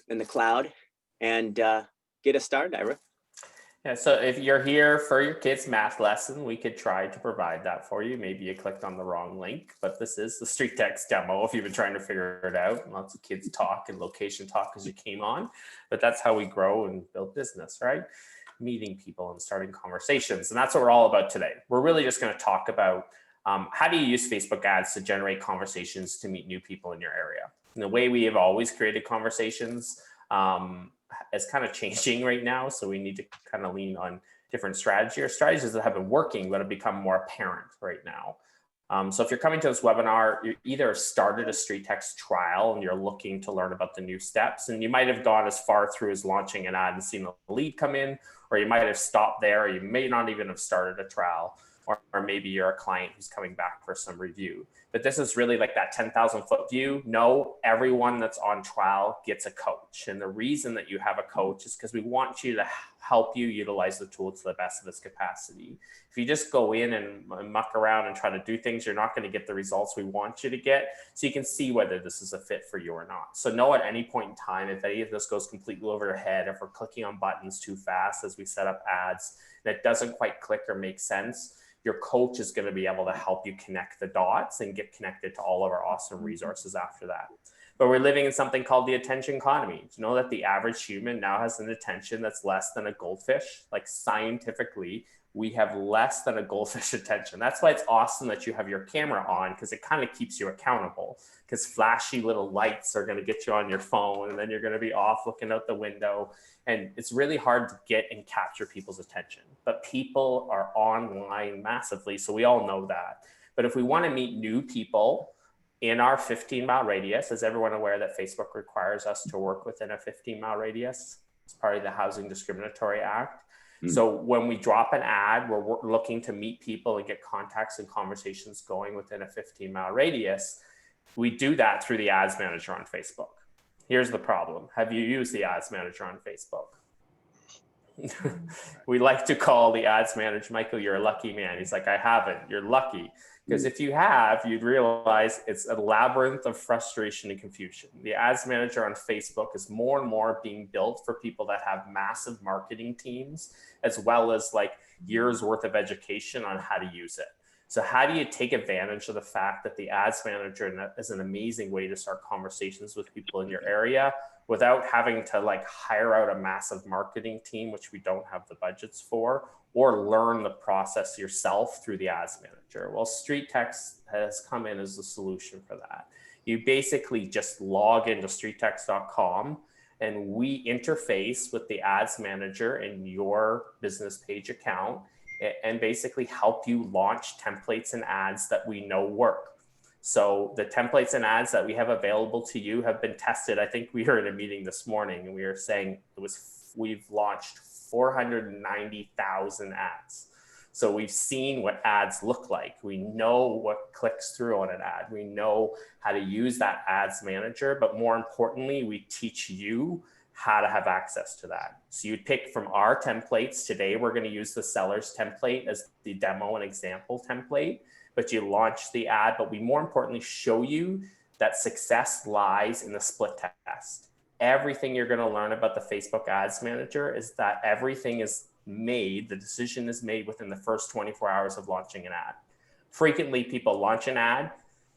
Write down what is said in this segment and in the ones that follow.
in the cloud and get us started, Ira. Yeah, so if you're here for your kid's math lesson, we could try to provide that for you. Maybe you clicked on the wrong link, but this is the StreetText demo if you've been trying to figure it out. Lots of kids talk and location talk as you came on, but that's how we grow and build business, right? Meeting people and starting conversations. And that's what we're all about today. We're really just going to talk about how do you use Facebook ads to generate conversations to meet new people in your area. And the way we have always created conversations is kind of changing right now. So we need to kind of lean on different strategies that have been working, but have become more apparent right now. So if you're coming to this webinar, you either started a StreetText trial and you're looking to learn about the new steps, and you might have gone as far through as launching an ad and seen a lead come in, or you might have stopped there, or you may not even have started a trial, or maybe you're a client who's coming back for some review. But this is really like that 10,000 foot view. No, everyone that's on trial gets a coach. And the reason that you have a coach is because we want you to help you utilize the tool to the best of its capacity. If you just go in and muck around and try to do things, you're not going to get the results we want you to get. So you can see whether this is a fit for you or not. So know at any point in time, if any of this goes completely over your head, if we're clicking on buttons too fast as we set up ads, that doesn't quite click or make sense, your coach is going to be able to help you connect the dots and get connected to all of our awesome resources after that. But we're living in something called the attention economy. Do you know that the average human now has an attention that's less than a goldfish? Like scientifically, we have less than a goldfish attention. That's why it's awesome that you have your camera on, because it kind of keeps you accountable, because flashy little lights are going to get you on your phone and then you're going to be off looking out the window. And it's really hard to get and capture people's attention, but people are online massively. So we all know that. But if we want to meet new people in our 15-mile radius, is everyone aware that Facebook requires us to work within a 15-mile radius? It's part of the Housing Discriminatory Act. So when we drop an ad, we're looking to meet people and get contacts and conversations going within a 15-mile radius. We do that through the Ads Manager on Facebook. Here's the problem. Have you used the Ads Manager on Facebook? We like to call the Ads Manager, Michael, you're a lucky man. He's like, I haven't. You're lucky. Because if you have, you'd realize it's a labyrinth of frustration and confusion. The Ads Manager on Facebook is more and more being built for people that have massive marketing teams, as well as like years worth of education on how to use it. So how do you take advantage of the fact that the Ads Manager is an amazing way to start conversations with people in your area without having to like hire out a massive marketing team, which we don't have the budgets for, or learn the process yourself through the Ads Manager? Well, StreetText has come in as a solution for that. You basically just log into StreetText.com and we interface with the Ads Manager in your business page account and basically help you launch templates and ads that we know work. So the templates and ads that we have available to you have been tested. I think we were in a meeting this morning and we were saying we've launched 490,000 ads. So we've seen what ads look like. We know what clicks through on an ad. We know how to use that Ads Manager, but more importantly, we teach you how to have access to that. So you'd pick from our templates. Today, we're going to use the seller's template as the demo and example template, but you launch the ad, but we more importantly show you that success lies in the split test. Everything you're going to learn about the Facebook Ads Manager is that everything is made, the decision is made within the first 24 hours of launching an ad. Frequently, people launch an ad,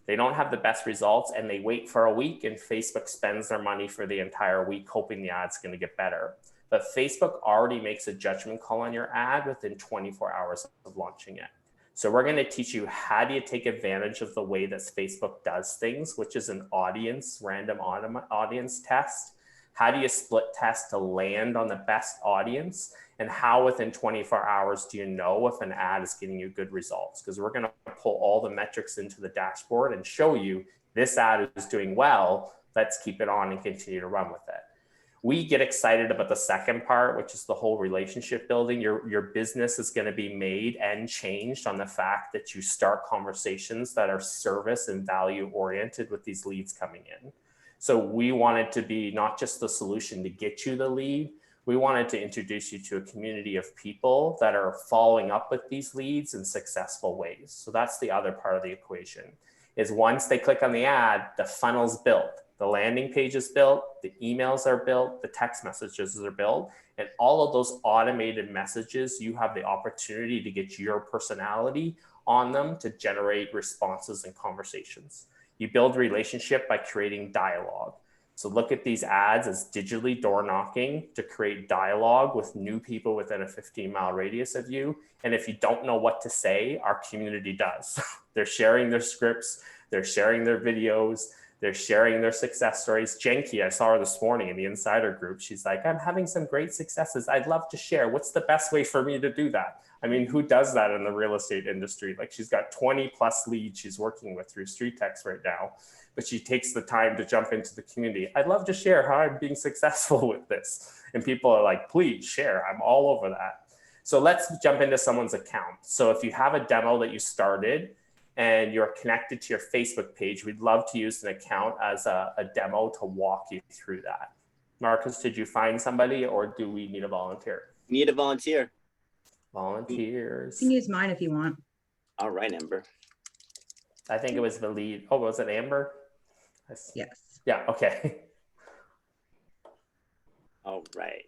they don't have the best results, and they wait for a week, and Facebook spends their money for the entire week, hoping the ad's going to get better. But Facebook already makes a judgment call on your ad within 24 hours of launching it. So we're going to teach you how do you take advantage of the way that Facebook does things, which is an random audience test. How do you split test to land on the best audience? And how within 24 hours do you know if an ad is getting you good results? Because we're going to pull all the metrics into the dashboard and show you this ad is doing well. Let's keep it on and continue to run with it. We get excited about the second part, which is the whole relationship building. Your business is going to be made and changed on the fact that you start conversations that are service and value oriented with these leads coming in. So we wanted to be not just the solution to get you the lead, we wanted to introduce you to a community of people that are following up with these leads in successful ways. So that's the other part of the equation, is once they click on the ad, the funnel's built. The landing page is built, the emails are built, the text messages are built, and all of those automated messages, you have the opportunity to get your personality on them to generate responses and conversations. You build relationship by creating dialogue. So look at these ads as digitally door knocking to create dialogue with new people within a 15-mile radius of you. And if you don't know what to say, our community does. They're sharing their scripts, they're sharing their videos, they're sharing their success stories. Jenki, I saw her this morning in the insider group. She's like, I'm having some great successes. I'd love to share. What's the best way for me to do that? I mean, who does that in the real estate industry? Like, she's got 20 plus leads she's working with through StreetText right now, but she takes the time to jump into the community. I'd love to share how I'm being successful with this. And people are like, please share. I'm all over that. So let's jump into someone's account. So if you have a demo that you started and you're connected to your Facebook page, we'd love to use an account as a demo to walk you through that. Marcus, did you find somebody, or do we need a volunteer? Need a volunteer. Volunteers. You can use mine if you want. All right, Amber. I think it was the lead. Oh, was it Amber? Yes. Yeah, okay. All right.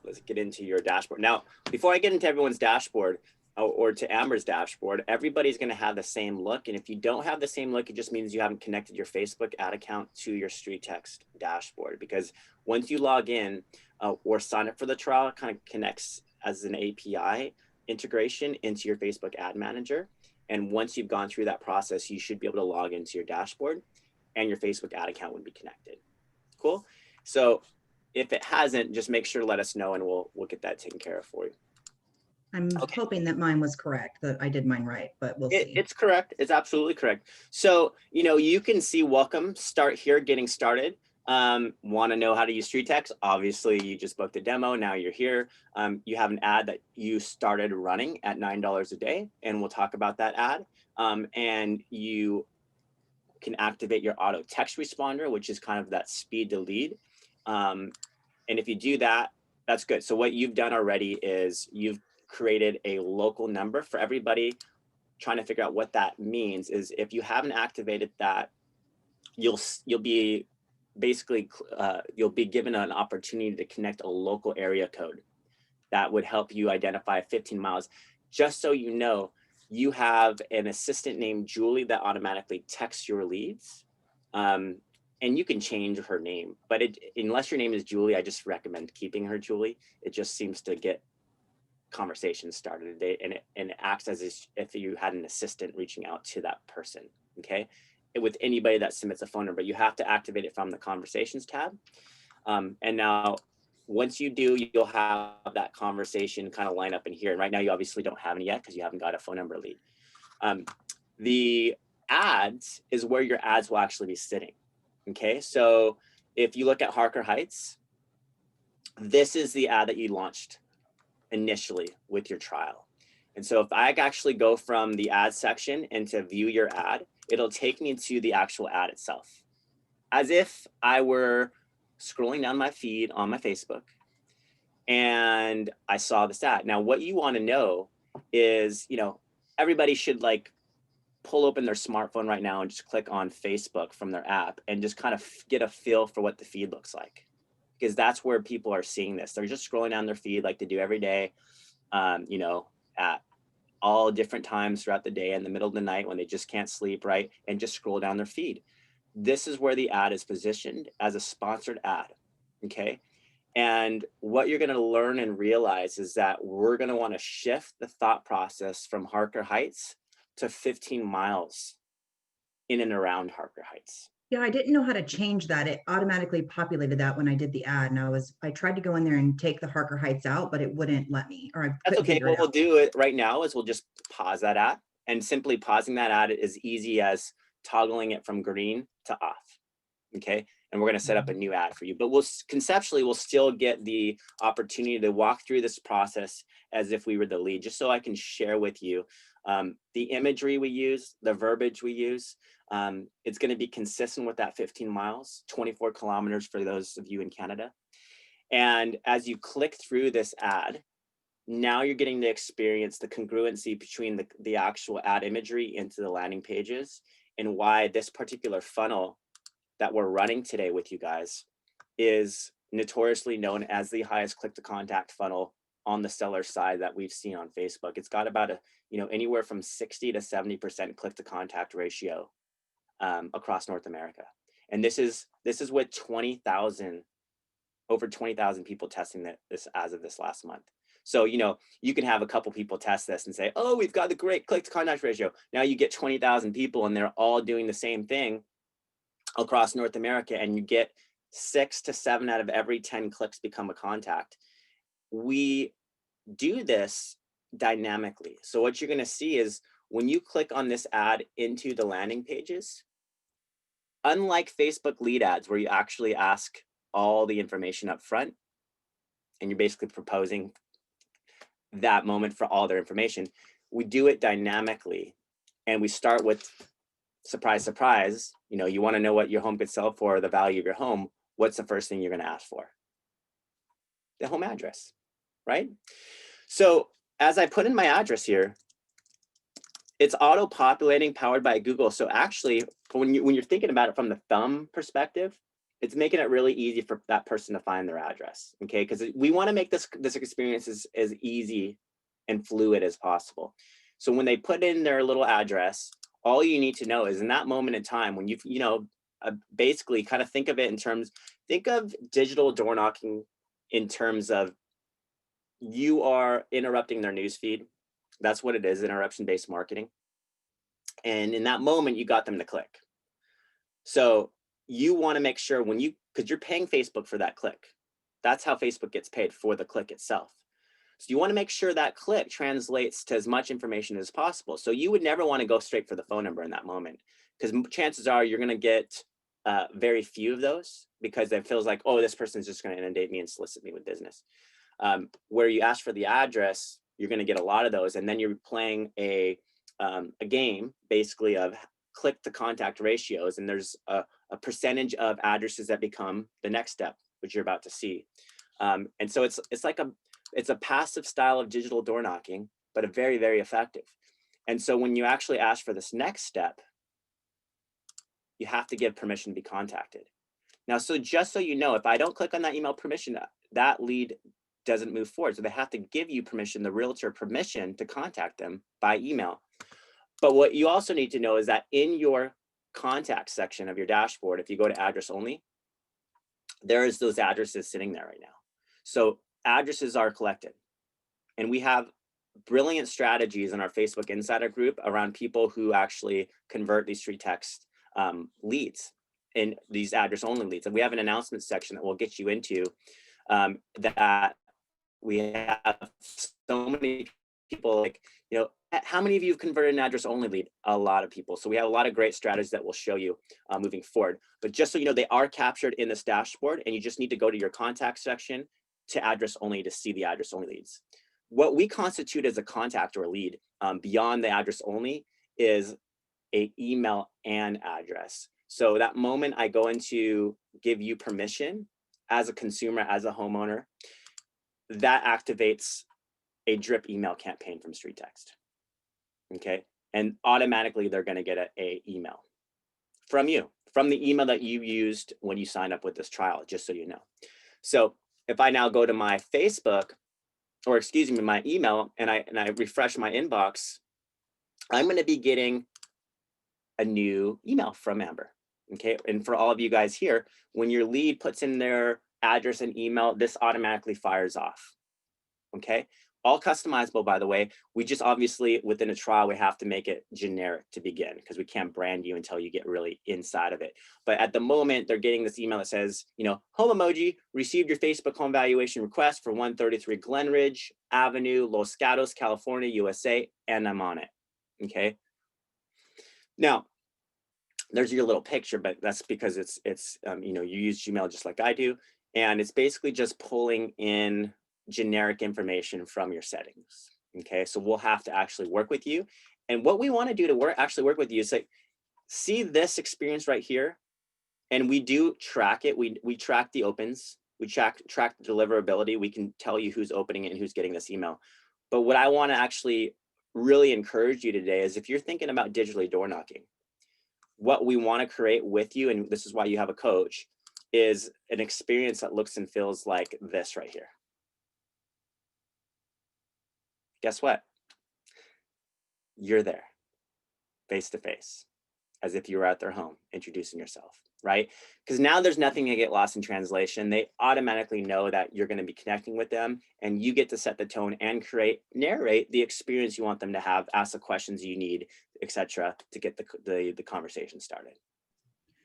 Let's get into your dashboard. Now, before I get into everyone's dashboard or to Amber's dashboard, everybody's going to have the same look. And if you don't have the same look, it just means you haven't connected your Facebook ad account to your StreetText dashboard. Because once you log in or sign up for the trial, it kind of connects as an API integration into your Facebook ad manager. And once you've gone through that process, you should be able to log into your dashboard and your Facebook ad account would be connected. Cool. So if it hasn't, just make sure to let us know and we'll get that taken care of for you. I'm hoping that mine was correct, that I did mine right, but we'll see. It's correct. It's absolutely correct. So, you know, you can see welcome, start here, getting started. Want to know how to use StreetText? Obviously, you just booked a demo. Now you're here. You have an ad that you started running at $9 a day, and we'll talk about that ad. And you can activate your auto text responder, which is kind of that speed to lead. And if you do that, that's good. So what you've done already is you've created a local number for everybody. Trying to figure out what that means is if you haven't activated that, you'll be basically you'll be given an opportunity to connect a local area code that would help you identify 15 miles. Just so you know, you have an assistant named Julie that automatically texts your leads. And you can change her name, but unless your name is Julie, I just recommend keeping her Julie. It just seems to get conversations started, and it acts as if you had an assistant reaching out to that person. Okay, with anybody that submits a phone number, you have to activate it from the conversations tab. And now, once you do, you'll have that conversation kind of line up in here. And right now, you obviously don't have any yet because you haven't got a phone number lead. The ads is where your ads will actually be sitting. Okay, so if you look at Harker Heights, this is the ad that you launched initially with your trial. And so if I actually go from the ad section and to view your ad, it'll take me to the actual ad itself, as if I were scrolling down my feed on my Facebook and I saw this ad. Now, what you want to know is, you know, everybody should like pull open their smartphone right now and just click on Facebook from their app and just kind of get a feel for what the feed looks like, because that's where people are seeing this. They're just scrolling down their feed like they do every day, you know, at all different times throughout the day, in the middle of the night when they just can't sleep, right? And just scroll down their feed. This is where the ad is positioned as a sponsored ad, okay? And what you're gonna learn and realize is that we're gonna wanna shift the thought process from Harker Heights to 15 miles in and around Harker Heights. Yeah, I didn't know how to change that. It automatically populated that when I did the ad, and I tried to go in there and take the Harker Heights out, but it wouldn't let me. Or That's okay. What we'll do it right now is we'll just pause that ad, and simply pausing that ad is easy as toggling it from green to off. Okay, and we're going to set up a new ad for you, but we'll still get the opportunity to walk through this process as if we were the lead, just so I can share with you the imagery we use, the verbiage we use. It's going to be consistent with that 15 miles, 24 kilometers for those of you in Canada. And as you click through this ad, now you're getting to experience the congruency between the actual ad imagery into the landing pages and why this particular funnel that we're running today with you guys is notoriously known as the highest click to contact funnel on the seller side that we've seen on Facebook. It's got about a, anywhere from 60 to 70% click to contact ratio across North America. And this is with over 20,000 people testing this as of this last month. So, you can have a couple people test this and say, oh, we've got the great click to contact ratio. Now you get 20,000 people and they're all doing the same thing across North America, and you get 6 to 7 out of every 10 clicks become a contact. We do this dynamically. So what you're going to see is when you click on this ad into the landing pages, unlike Facebook lead ads where you actually ask all the information up front and you're basically proposing that moment for all their information, we do it dynamically. And we start with surprise, surprise, you want to know what your home could sell for, the value of your home. What's the first thing you're going to ask for? The home address, right? So as I put in my address here, it's auto-populating, powered by Google. So actually, when you're thinking about it from the thumb perspective, it's making it really easy for that person to find their address, okay? Because we want to make this experience as easy and fluid as possible. So when they put in their little address, all you need to know is in that moment in time when basically kind of think of it in terms, think of digital door knocking in terms of you are interrupting their newsfeed. That's what it is, interruption-based marketing. And in that moment, you got them to click. So you want to make sure because you're paying Facebook for that click. That's how Facebook gets paid, for the click itself. So you want to make sure that click translates to as much information as possible. So you would never want to go straight for the phone number in that moment, because chances are you're going to get very few of those, because it feels like, oh, this person's just going to inundate me and solicit me with business. Where you ask for the address, you're going to get a lot of those. And then you're playing a game basically of click to contact ratios. And there's a percentage of addresses that become the next step, which you're about to see. And so it's a passive style of digital door knocking, but a very, very effective. And so when you actually ask for this next step, you have to give permission to be contacted. Now, so just so you know, if I don't click on that email permission, that lead doesn't move forward. So they have to give you permission, the realtor permission, to contact them by email. But what you also need to know is that in your contact section of your dashboard, if you go to address only, there's those addresses sitting there right now. So addresses are collected, and we have brilliant strategies in our Facebook Insider group around people who actually convert these StreetText leads and these address only leads. And we have an announcement section that we'll get you into that we have so many people, like, how many of you have converted an address only lead? A lot of people. So we have a lot of great strategies that we'll show you moving forward. But just so you know, they are captured in this dashboard, and you just need to go to your contact section to address only to see the address only leads. What we constitute as a contact or a lead beyond the address only is an email and address. So that moment I go into give you permission as a consumer, as a homeowner, that activates a drip email campaign from StreetText. Okay, and automatically they're going to get an email from you, from the email that you used when you signed up with this trial, just so you know. So if I now go to my Facebook, or excuse me, my email, and I refresh my inbox, I'm going to be getting a new email from Amber. Okay, and for all of you guys here, when your lead puts in their address and email, this automatically fires off. Okay, all customizable, by the way. We just obviously within a trial, we have to make it generic to begin, because we can't brand you until you get really inside of it. But at the moment, they're getting this email that says, home emoji, received your Facebook home valuation request for 133 Glenridge Avenue, Los Gatos, California, USA, and I'm on it. Okay. Now, there's your little picture, but that's because it's you use Gmail just like I do, and it's basically just pulling in generic information from your settings. Okay, so we'll have to actually work with you, and what we want to do to actually work with you is like, see this experience right here, and we do track it. We track the opens, we track the deliverability. We can tell you who's opening it and who's getting this email. But what I want to actually really encourage you today is, if you're thinking about digitally door knocking, what we want to create with you, and this is why you have a coach, is an experience that looks and feels like this right here. Guess what? You're there, face to face, as if you were at their home introducing yourself, right? Because now there's nothing to get lost in translation. They automatically know that you're going to be connecting with them, and you get to set the tone and narrate the experience you want them to have, ask the questions you need, etc., to get the conversation started.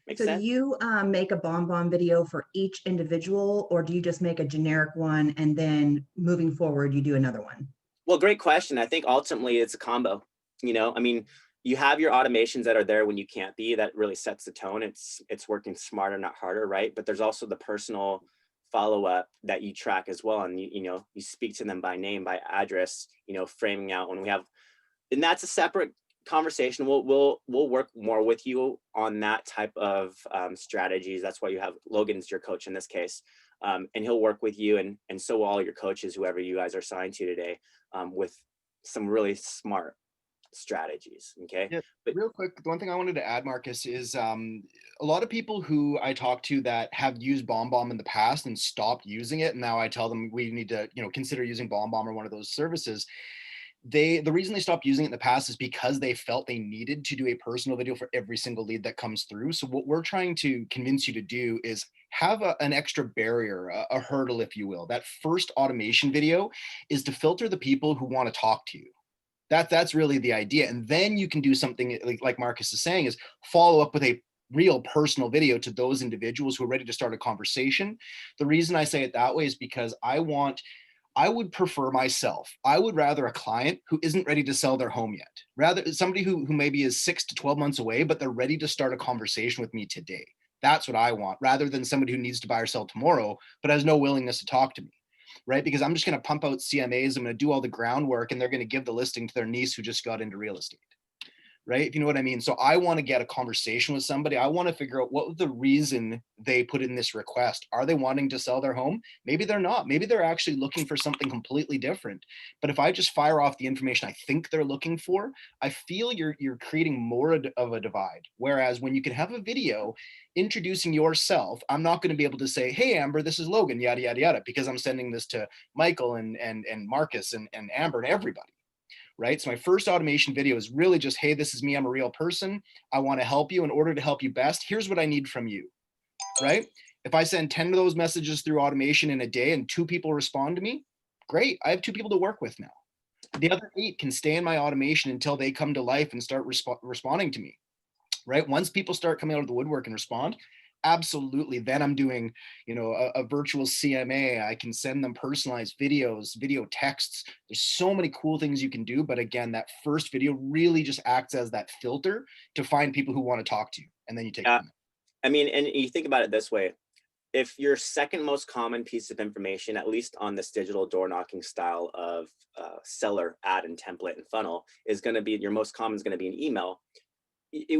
Make So sense? do you make a BombBomb video for each individual, or do you just make a generic one and then moving forward, you do another one? Well, great question. I think ultimately it's a combo. I mean, you have your automations that are there when you can't be, that really sets the tone. It's working smarter, not harder, right? But there's also the personal follow-up that you track as well. And you speak to them by name, by address, framing out when we have, and that's a separate conversation. We'll work more with you on that type of strategies. That's why you have Logan's your coach in this case. And he'll work with you, and so will all your coaches, whoever you guys are assigned to today, with some really smart strategies. Okay. Yeah, But real quick, the one thing I wanted to add, Marcus, is a lot of people who I talk to that have used BombBomb in the past and stopped using it, and now I tell them we need to, consider using BombBomb or one of those services. The reason they stopped using it in the past is because they felt they needed to do a personal video for every single lead that comes through. So what we're trying to convince you to do is have an extra barrier, a hurdle, if you will. That first automation video is to filter the people who want to talk to you. That's really the idea. And then you can do something like Marcus is saying, is follow up with a real personal video to those individuals who are ready to start a conversation. The reason I say it that way is because I would prefer myself. I would rather a client who isn't ready to sell their home yet, rather somebody who maybe is 6 to 12 months away, but they're ready to start a conversation with me today. That's what I want, rather than somebody who needs to buy or sell tomorrow, but has no willingness to talk to me. Right? Because I'm just going to pump out CMAs. I'm going to do all the groundwork, and they're going to give the listing to their niece who just got into real estate. Right? If you know what I mean. So I want to get a conversation with somebody. I want to figure out what the reason they put in this request. Are they wanting to sell their home? Maybe they're not. Maybe they're actually looking for something completely different. But if I just fire off the information I think they're looking for, I feel you're creating more of a divide. Whereas when you can have a video introducing yourself, I'm not going to be able to say, hey, Amber, this is Logan, yada, yada, yada, because I'm sending this to Michael and Marcus and Amber and everybody. Right? So my first automation video is really just, hey, this is me. I'm a real person. I want to help you. In order to help you best, here's what I need from you. Right? If I send 10 of those messages through automation in a day and 2 people respond to me, great. I have 2 people to work with now. The other 8 can stay in my automation until they come to life and start responding to me. Right? Once people start coming out of the woodwork and respond, absolutely. Then I'm doing, a virtual CMA. I can send them personalized videos, video texts. There's so many cool things you can do. But again, that first video really just acts as that filter to find people who want to talk to you. And then you take them. I mean, and you think about it this way. If your second most common piece of information, at least on this digital door knocking style of seller ad and template and funnel, is going to be, your most common is going to be an email, it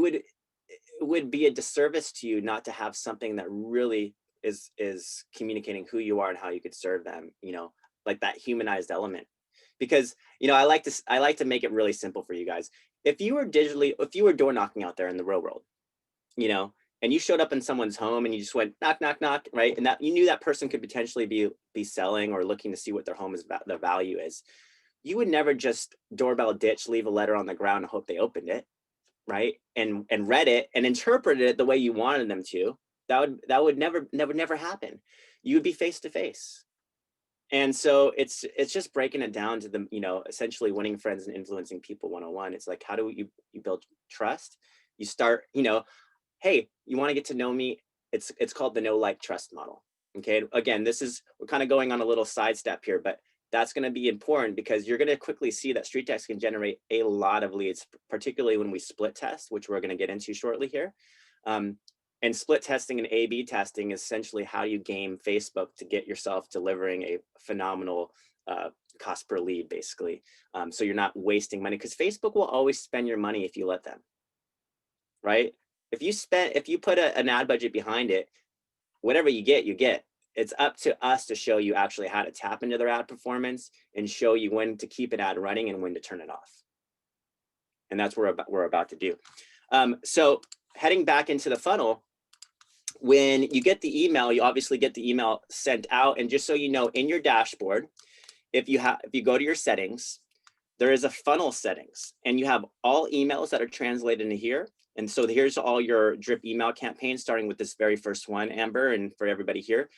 would be a disservice to you not to have something that really is communicating who you are and how you could serve them, like that humanized element. Because I like to make it really simple for you guys. If you were door knocking out there in the real world, and you showed up in someone's home and you just went knock, knock, knock, right? And that you knew that person could potentially be selling or looking to see what their home is, their value is. You would never just doorbell ditch, leave a letter on the ground and hope they opened it, right? And read it and interpreted it the way you wanted them to. That would never happen. You would be face to face. And so it's just breaking it down to the, essentially winning friends and influencing people 101. It's like, how do you build trust? You start, hey, you want to get to know me? It's called the know, like, trust model. Okay. Again, we're kind of going on a little sidestep here, but that's going to be important because you're going to quickly see that StreetText can generate a lot of leads, particularly when we split test, which we're going to get into shortly here. And split testing and A/B testing is essentially how you game Facebook to get yourself delivering a phenomenal cost per lead, basically. So you're not wasting money, because Facebook will always spend your money if you let them, right? If you put an ad budget behind it, whatever you get, you get. It's up to us to show you actually how to tap into their ad performance and show you when to keep an ad running and when to turn it off. And that's what we're about to do. So heading back into the funnel, when you get the email, you obviously get the email sent out. And just so you know, in your dashboard, if you go to your settings, there is a funnel settings, and you have all emails that are translated into here. And so here's all your drip email campaigns, starting with this very first one, Amber, and for everybody here.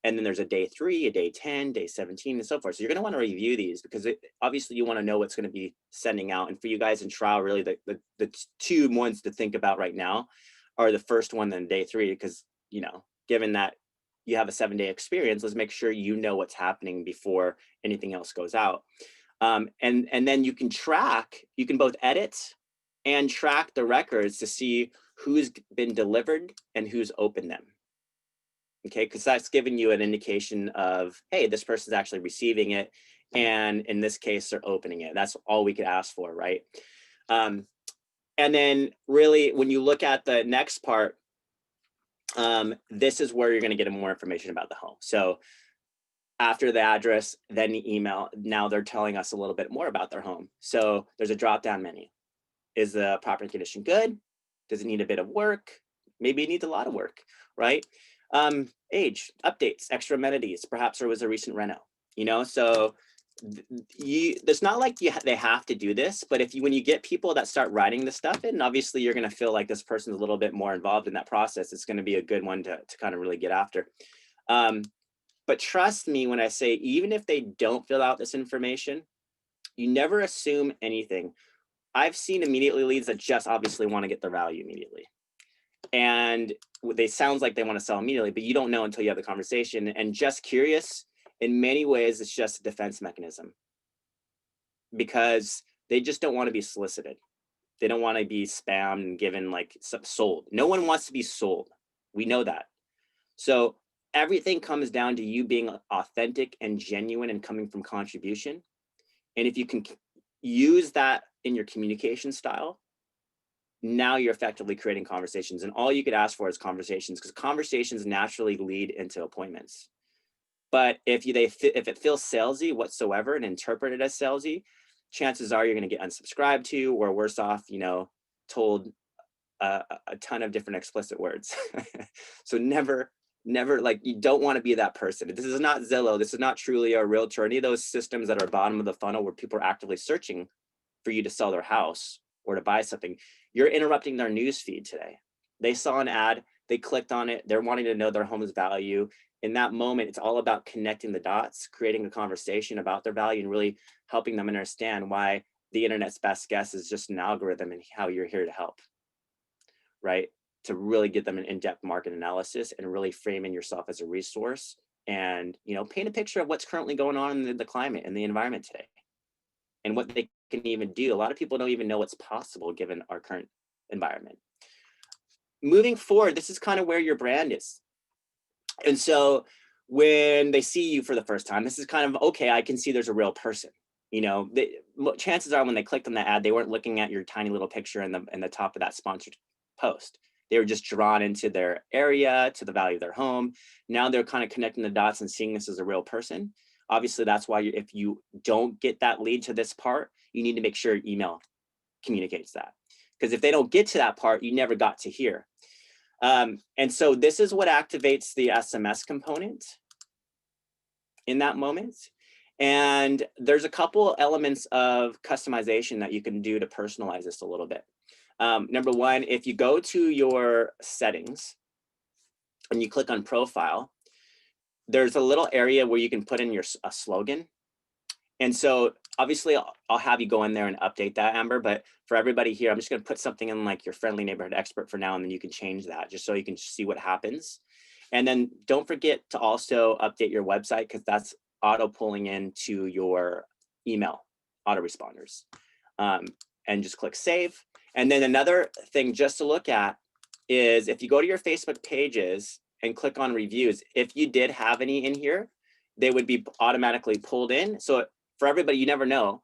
And then there's a day 3, a day 10, day 17, and so forth. So you're going to want to review these, because obviously you want to know what's going to be sending out. And for you guys in trial, really the 2 ones to think about right now are the first one and day 3, because, you know, given that you have a 7-day experience, let's make sure you know what's happening before anything else goes out. And then you can both edit and track the records to see who's been delivered and who's opened them. Okay, because that's giving you an indication of, hey, this person's actually receiving it, and in this case, they're opening it. That's all we could ask for, right? And then really, when you look at the next part, this is where you're going to get more information about the home. So after the address, then the email, now they're telling us a little bit more about their home. So there's a drop-down menu. Is the property condition good? Does it need a bit of work? Maybe it needs a lot of work, right? Age, updates, extra amenities, perhaps there was a recent reno, you know? So it's not like they have to do this, but when you get people that start writing this stuff in, obviously you're going to feel like this person's a little bit more involved in that process. It's going to be a good one to kind of really get after. But trust me when I say, even if they don't fill out this information, you never assume anything. I've seen immediately leads that just obviously want to get their value immediately. And they sounds like they want to sell immediately, but you don't know until you have the conversation. And just curious, in many ways, it's just a defense mechanism, because they just don't want to be solicited. They don't want to be spammed and given like sold. No one wants to be sold. We know that. So everything comes down to you being authentic and genuine and coming from contribution. And if you can use that in your communication style, now you're effectively creating conversations. And all you could ask for is conversations, because conversations naturally lead into appointments. But if it feels salesy whatsoever and interpreted as salesy, chances are you're going to get unsubscribed to, or worse off, you know, told a ton of different explicit words. So never, like, you don't want to be that person. This is not Zillow. This is not Trulia or Realtor, any of those systems that are bottom of the funnel where people are actively searching for you to sell their house or to buy something. You're interrupting their news feed today. They saw an ad, they clicked on it, they're wanting to know their home's value. In that moment, it's all about connecting the dots, creating a conversation about their value, and really helping them understand why the internet's best guess is just an algorithm and how you're here to help, right? To really get them an in-depth market analysis and really framing yourself as a resource, and, you know, paint a picture of what's currently going on in the climate and the environment today and what they can even do. A lot of people don't even know what's possible given our current environment. Moving forward, this is kind of where your brand is. And so when they see you for the first time, this is kind of, okay, I can see there's a real person. You know, chances are when they clicked on the ad, they weren't looking at your tiny little picture in the top of that sponsored post. They were just drawn into their area, to the value of their home. Now they're kind of connecting the dots and seeing this as a real person. Obviously, that's why if you don't get that lead to this part, you need to make sure email communicates that. Because if they don't get to that part, you never got to here. And so this is what activates the SMS component in that moment. And there's a couple elements of customization that you can do to personalize this a little bit. Number one, if you go to your settings and you click on profile, there's a little area where you can put in a slogan. And so obviously I'll have you go in there and update that, Amber, but for everybody here, I'm just going to put something in like your friendly neighborhood expert for now, and then you can change that just so you can see what happens. And then don't forget to also update your website, because that's auto pulling into your email autoresponders. And just click save. And then another thing just to look at is if you go to your Facebook pages and click on reviews, if you did have any in here, they would be automatically pulled in. So for everybody, you never know,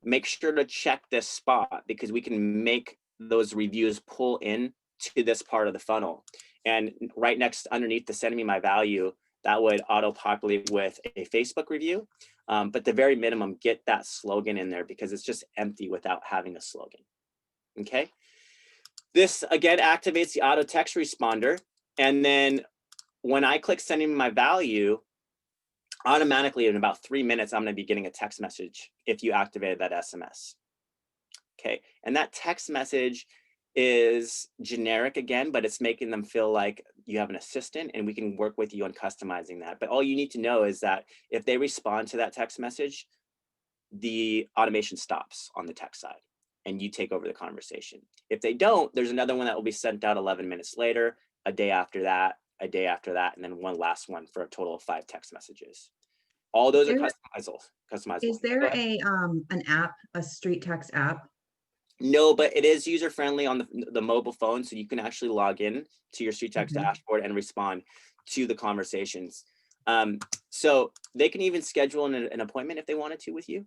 make sure to check this spot, because we can make those reviews pull in to this part of the funnel. And right next underneath the send me my value, that would auto populate with a Facebook review. But the very minimum, get that slogan in there, because it's just empty without having a slogan. Okay. This again activates the auto text responder. And then when I click sending my value, automatically in about 3 minutes, I'm going to be getting a text message if you activated that SMS. Okay, and that text message is generic again, but it's making them feel like you have an assistant and we can work with you on customizing that. But all you need to know is that if they respond to that text message, the automation stops on the text side and you take over the conversation. If they don't, there's another one that will be sent out 11 minutes later, a day after that, a day after that, and then one last one for a total of 5 text messages. All those are customizable. Is there an app, a StreetText app? No, but it is user friendly on the mobile phone, so you can actually log in to your StreetText dashboard and respond to the conversations. So they can even schedule an appointment if they wanted to with you.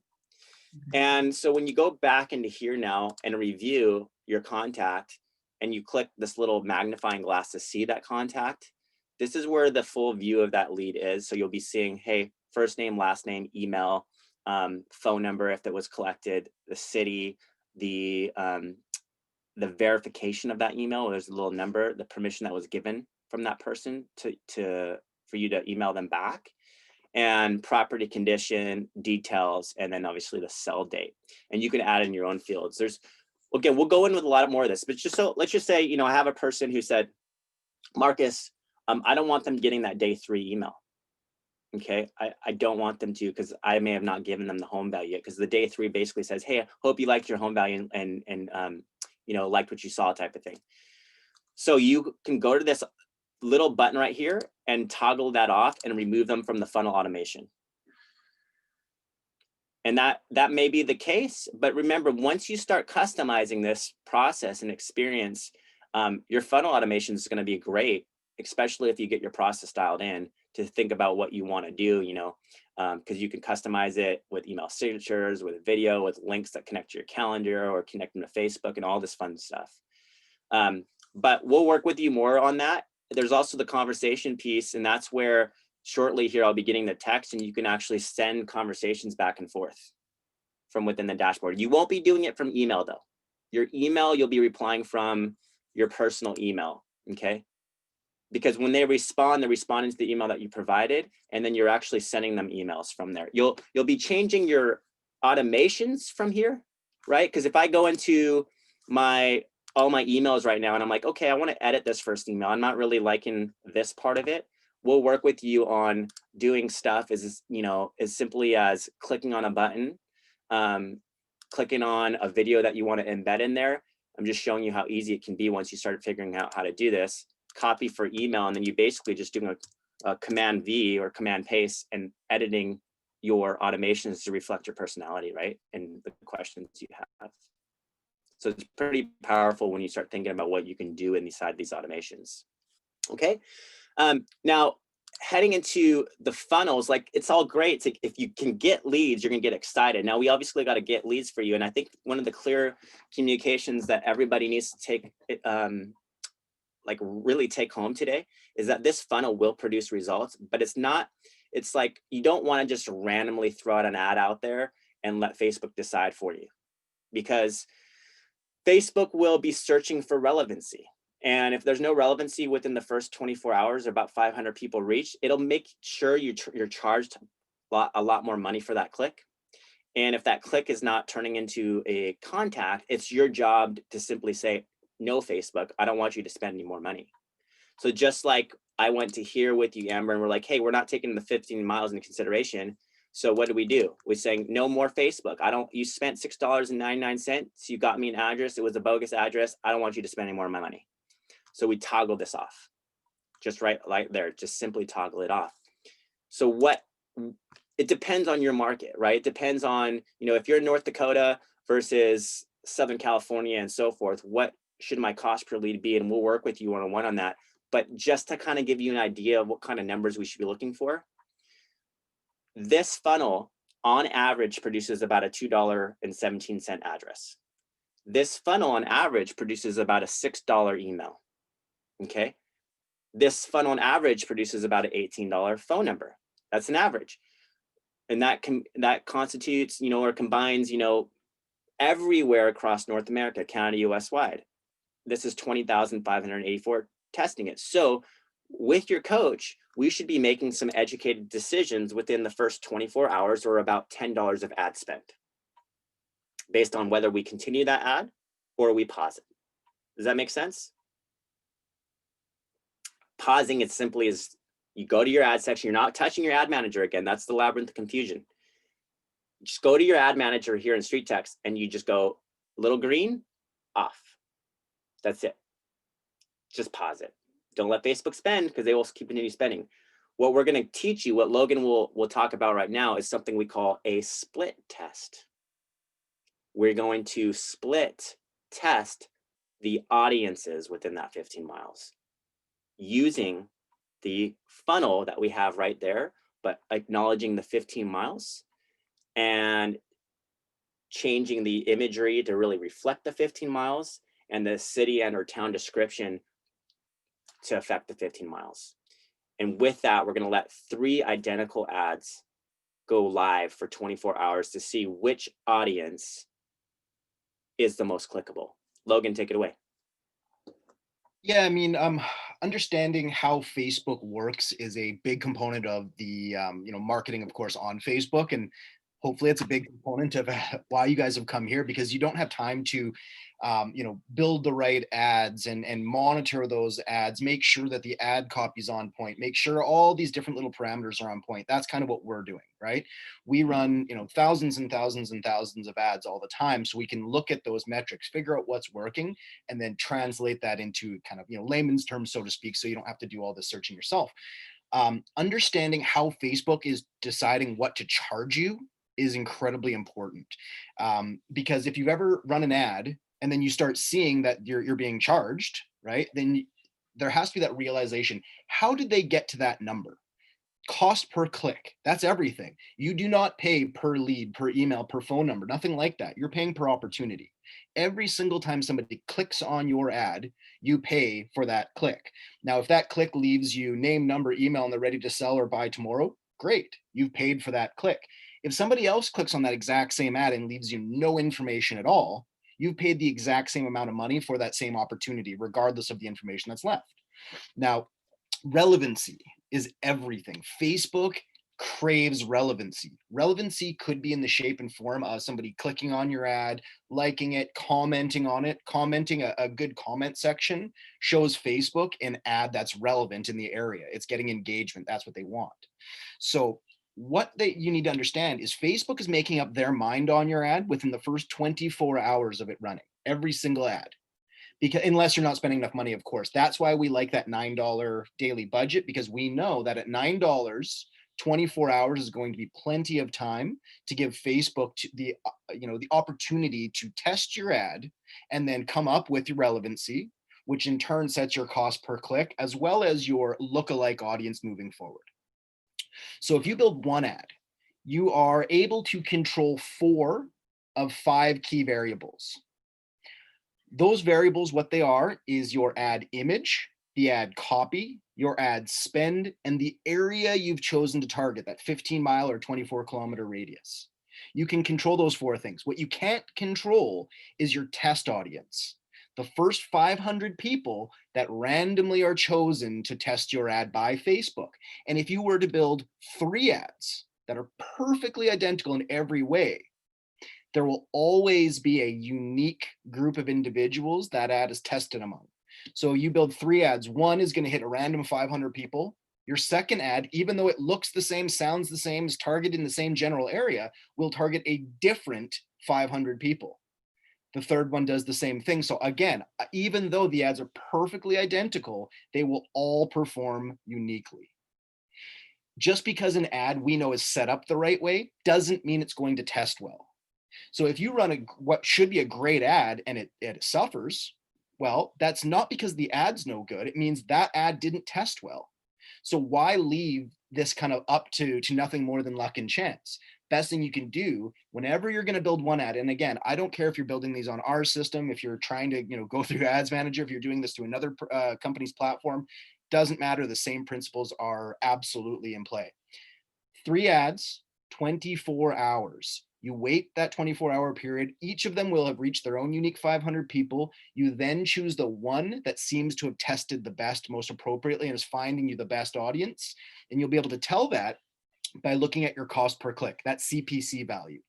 And so when you go back into here now and review your contact and you click this little magnifying glass to see that contact, this is where the full view of that lead is. So you'll be seeing, hey, first name, last name, email, phone number if that was collected, the city, the verification of that email. There's a little number, the permission that was given from that person for you to email them back, and property condition details, and then obviously the sell date. And you can add in your own fields. There's, again, we'll go in with a lot more of this, but just so let's just say, you know, I have a person who said, Marcus, I don't want them getting that day 3 email. Okay, I don't want them to, because I may have not given them the home value yet, because the day 3 basically says, hey, I hope you liked your home value and you know, liked what you saw type of thing. So you can go to this little button right here and toggle that off and remove them from the funnel automation. And that may be the case, but remember, once you start customizing this process and experience, your funnel automation is going to be great, especially if you get your process dialed in to think about what you want to do, you know, because you can customize it with email signatures, with video, with links that connect to your calendar or connect them to Facebook and all this fun stuff. But we'll work with you more on that. There's also the conversation piece, and that's where shortly here I'll be getting the text, and you can actually send conversations back and forth from within the dashboard. You won't be doing it from email though. Your email, you'll be replying from your personal email, okay? Because when they respond, they're responding to the email that you provided, and then you're actually sending them emails from there. You'll be changing your automations from here, right? Because if I go into all my emails right now and I'm like, okay, I want to edit this first email, I'm not really liking this part of it, we'll work with you on doing stuff as, you know, as simply as clicking on a button, clicking on a video that you want to embed in there. I'm just showing you how easy it can be once you start figuring out how to do this. Copy for email, and then you basically just doing a command V or command paste and editing your automations to reflect your personality, right? And the questions you have. So it's pretty powerful when you start thinking about what you can do inside these automations. Okay. Now heading into the funnels, like it's all great. It's like if you can get leads, you're gonna get excited. Now we obviously got to get leads for you. And I think one of the clear communications that everybody needs to take, like really take home today, is that this funnel will produce results, but it's like, you don't want to just randomly throw out an ad out there and let Facebook decide for you, because Facebook will be searching for relevancy. And if there's no relevancy within the first 24 hours, about 500 people reached, it'll make sure you're charged a lot more money for that click. And if that click is not turning into a contact, it's your job to simply say, no, Facebook, I don't want you to spend any more money. So just like I went to here with you, Amber, and we're like, hey, we're not taking the 15 miles into consideration. So what do? We're saying no more Facebook. You spent $6.99. You got me an address. It was a bogus address. I don't want you to spend any more of my money. So we toggle this off, just right there, just simply toggle it off. So it depends on your market, right? It depends on, you know, if you're in North Dakota versus Southern California and so forth, what should my cost per lead be? And we'll work with you one-on-one on that. But just to kind of give you an idea of what kind of numbers we should be looking for, this funnel on average produces about a $2.17 address. This funnel on average produces about a $6 email, okay? This funnel on average produces about an $18 phone number. That's an average. And that constitutes, you know, or combines, you know, everywhere across North America, Canada, US wide. this is 20,584 testing it. So with your coach, we should be making some educated decisions within the first 24 hours or about $10 of ad spend based on whether we continue that ad or we pause it. Does that make sense? Pausing it simply is you go to your ad section, you're not touching your ad manager again. That's the labyrinth of confusion. Just go to your ad manager here in StreetText and you just go little green, off. That's it. Just pause it. Don't let Facebook spend because they will continue spending. What we're going to teach you, what Logan will talk about right now, is something we call a split test. We're going to split test the audiences within that 15 miles using the funnel that we have right there, but acknowledging the 15 miles and changing the imagery to really reflect the 15 miles and the city and or town description to affect the 15 miles. And with that, we're going to let 3 identical ads go live for 24 hours to see which audience is the most clickable. Logan, take it away. Yeah, I mean, understanding how Facebook works is a big component of the marketing, of course, on Facebook, and hopefully it's a big component of why you guys have come here, because you don't have time to build the right ads and monitor those ads, make sure that the ad copy is on point, make sure all these different little parameters are on point. That's kind of what we're doing, right? We run thousands and thousands and thousands of ads all the time, so we can look at those metrics, figure out what's working, and then translate that into kind of layman's terms, so to speak, so you don't have to do all this searching yourself. Understanding how Facebook is deciding what to charge you is incredibly important, because if you've ever run an ad and then you start seeing that you're being charged, right, then there has to be that realization. How did they get to that number? Cost per click, that's everything. You do not pay per lead, per email, per phone number, nothing like that. You're paying per opportunity. Every single time somebody clicks on your ad, you pay for that click. Now, if that click leaves you name, number, email, and they're ready to sell or buy tomorrow, great, you've paid for that click. If somebody else clicks on that exact same ad and leaves you no information at all, you've paid the exact same amount of money for that same opportunity, regardless of the information that's left. Now, relevancy is everything. Facebook craves relevancy. Relevancy could be in the shape and form of somebody clicking on your ad, liking it, commenting on it. Commenting, a good comment section shows Facebook an ad that's relevant in the area. It's getting engagement. That's what they want. So what you need to understand is Facebook is making up their mind on your ad within the first 24 hours of it running, every single ad. Because unless you're not spending enough money, of course. That's why we like that $9 daily budget, because we know that at $9, 24 hours is going to be plenty of time to give Facebook the opportunity to test your ad and then come up with your relevancy, which in turn sets your cost per click as well as your lookalike audience moving forward. So if you build one ad, you are able to control 4 of 5 key variables. Those variables, what they are, is your ad image, the ad copy, your ad spend, and the area you've chosen to target, that 15-mile or 24-kilometer radius. You can control those 4 things. What you can't control is your test audience. The first 500 people that randomly are chosen to test your ad by Facebook. And if you were to build 3 ads that are perfectly identical in every way, there will always be a unique group of individuals that ad is tested among. So you build 3 ads. One is going to hit a random 500 people. Your second ad, even though it looks the same, sounds the same, is targeted in the same general area, will target a different 500 people. The third one does the same thing. So again, even though the ads are perfectly identical, they will all perform uniquely. Just because an ad we know is set up the right way doesn't mean it's going to test well. So if you run what should be a great ad and it suffers, well, that's not because the ad's no good. It means that ad didn't test well. So why leave this kind of up to nothing more than luck and chance? Best thing you can do whenever you're going to build one ad, and again, I don't care if you're building these on our system, if you're trying to go through Ads Manager, if you're doing this through another company's platform, doesn't matter. The same principles are absolutely in play. 3 ads, 24 hours. You wait that 24-hour period. Each of them will have reached their own unique 500 people. You then choose the one that seems to have tested the best, most appropriately, and is finding you the best audience. And you'll be able to tell that by looking at your cost per click, that CPC value.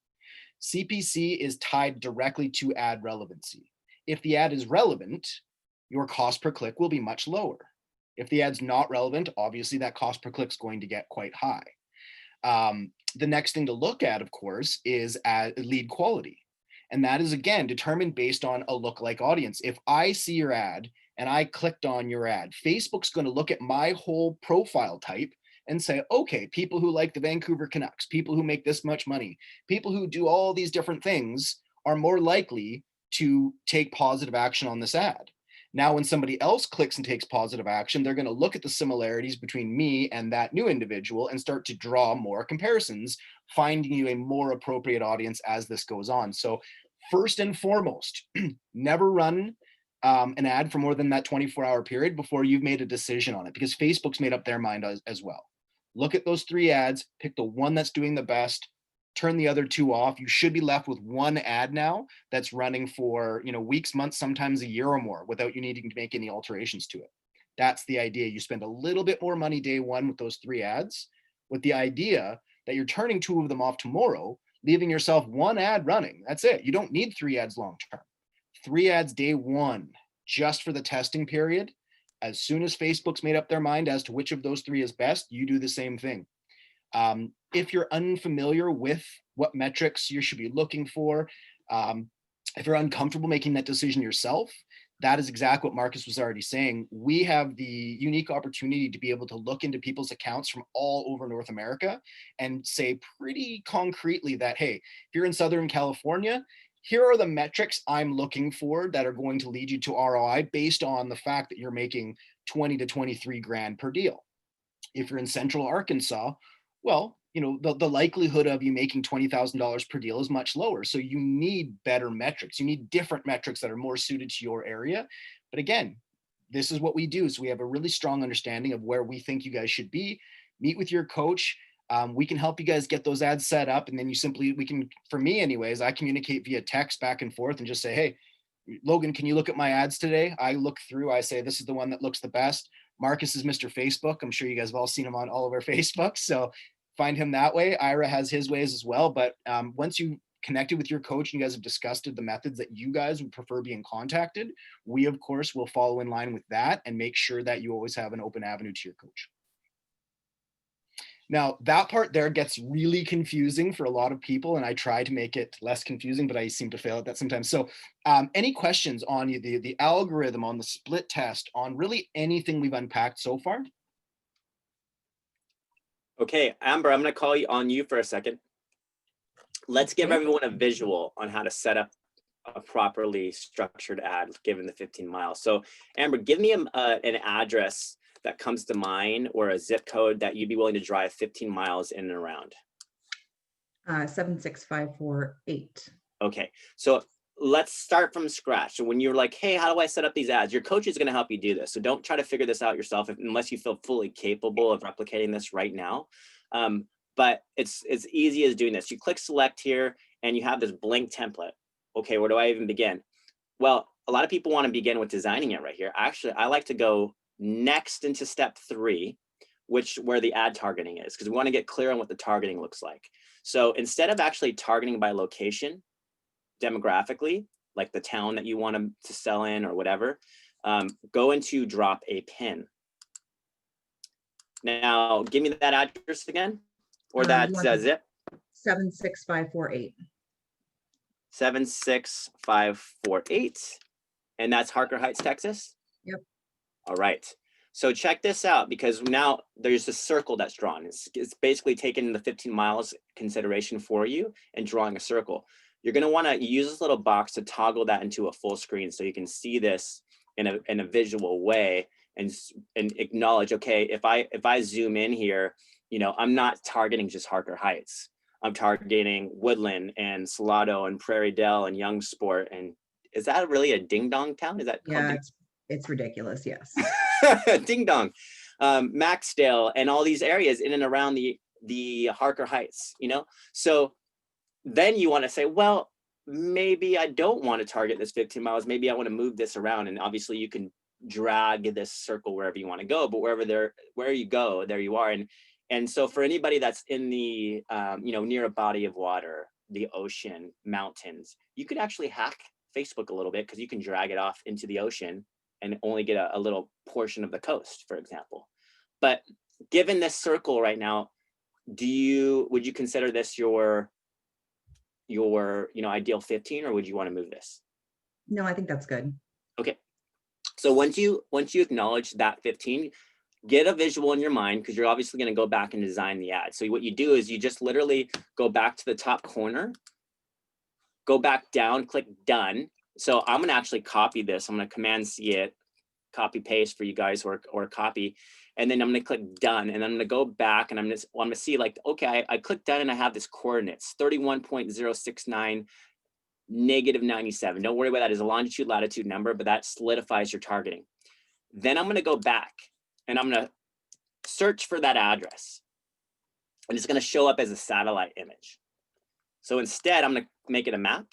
CPC is tied directly to ad relevancy. If the ad is relevant, your cost per click will be much lower. If the ad's not relevant, obviously that cost per click is going to get quite high. The next thing to look at, of course, is lead quality. And that is, again, determined based on a lookalike audience. If I see your ad and I clicked on your ad, Facebook's going to look at my whole profile type and say, okay, people who like the Vancouver Canucks, people who make this much money, people who do all these different things are more likely to take positive action on this ad. Now, when somebody else clicks and takes positive action, they're going to look at the similarities between me and that new individual and start to draw more comparisons, finding you a more appropriate audience as this goes on. So first and foremost, never run an ad for more than that 24-hour period before you've made a decision on it, because Facebook's made up their mind as well. Look at those 3 ads, pick the one that's doing the best, turn the other 2 off. You should be left with 1 ad now that's running for, weeks, months, sometimes a year or more without you needing to make any alterations to it. That's the idea. You spend a little bit more money day one with those 3 ads, with the idea that you're turning 2 of them off tomorrow, leaving yourself 1 ad running. That's it. You don't need 3 ads long term. 3 ads day one, just for the testing period. As soon as Facebook's made up their mind as to which of those 3 is best, you do the same thing. If you're unfamiliar with what metrics you should be looking for, if you're uncomfortable making that decision yourself, that is exactly what Marcus was already saying. We have the unique opportunity to be able to look into people's accounts from all over North America and say pretty concretely that, hey, if you're in Southern California, here are the metrics I'm looking for that are going to lead you to ROI based on the fact that you're making 20 to 23 grand per deal. If you're in Central Arkansas, well, the likelihood of you making $20,000 per deal is much lower. So you need better metrics. You need different metrics that are more suited to your area. But again, this is what we do. So we have a really strong understanding of where we think you guys should be. Meet with your coach. We can help you guys get those ads set up. And then for me anyways, I communicate via text back and forth and just say, hey, Logan, can you look at my ads today? I look through, I say, this is the one that looks the best. Marcus is Mr. Facebook. I'm sure you guys have all seen him on all of our Facebooks. So find him that way. Ira has his ways as well. But once you connected with your coach and you guys have discussed the methods that you guys would prefer being contacted, we, of course, will follow in line with that and make sure that you always have an open avenue to your coach. Now, that part there gets really confusing for a lot of people, and I try to make it less confusing, but I seem to fail at that sometimes. So any questions on the algorithm, on the split test, on really anything we've unpacked so far? Okay, Amber, I'm going to call on you for a second. Let's give everyone a visual on how to set up a properly structured ad given the 15 miles. So Amber, give me an address that comes to mind or a zip code that you'd be willing to drive 15 miles in and around. 76548. Okay, so let's start from scratch. So when you're like, hey, how do I set up these ads? Your coach is going to help you do this. So don't try to figure this out yourself unless you feel fully capable of replicating this right now. But it's as easy as doing this. You click select here and you have this blank template. Okay, where do I even begin? Well, a lot of people want to begin with designing it right here. Actually, I like to go next into step 3, where the ad targeting is, because we want to get clear on what the targeting looks like. So instead of actually targeting by location, demographically, like the town that you want to sell in or whatever, go into drop a pin. Now, give me that address again, or that zip. 76548. 76548, and that's Harker Heights, Texas? Yep. All right. So check this out, because now there's a circle that's drawn. It's basically taking the 15 miles consideration for you and drawing a circle. You're going to want to use this little box to toggle that into a full screen so you can see this in a visual way and acknowledge, okay, if I zoom in here, I'm not targeting just Harker Heights. I'm targeting Woodland and Salado and Prairie Dell and Youngsport. And is that really a ding dong town? Is that yeah? It's ridiculous. Yes. Ding dong, Maxdale, and all these areas in and around the Harker Heights. So then you want to say, well, maybe I don't want to target this 15 miles. Maybe I want to move this around. And obviously you can drag this circle wherever you want to go, but where you go, there you are. And so for anybody that's in the, near a body of water, the ocean, mountains, you could actually hack Facebook a little bit, because you can drag it off into the ocean and only get a little portion of the coast, for example. But given this circle right now, would you consider this your ideal 15, or would you want to move this? No, I think that's good. Okay. So once you acknowledge that 15, get a visual in your mind, because you're obviously going to go back and design the ad. So what you do is you just literally go back to the top corner, go back down, click done. So I'm going to actually copy this. I'm going to Command C it, copy paste for you guys, or copy. And then I'm going to click done, and I'm going to go back, and I'm going to see, like, okay, I clicked done and I have this coordinates 31.069 -97. Don't worry about that. It's a longitude latitude number, but that solidifies your targeting. Then I'm going to go back and I'm going to search for that address, and it's going to show up as a satellite image. So instead, I'm going to make it a map,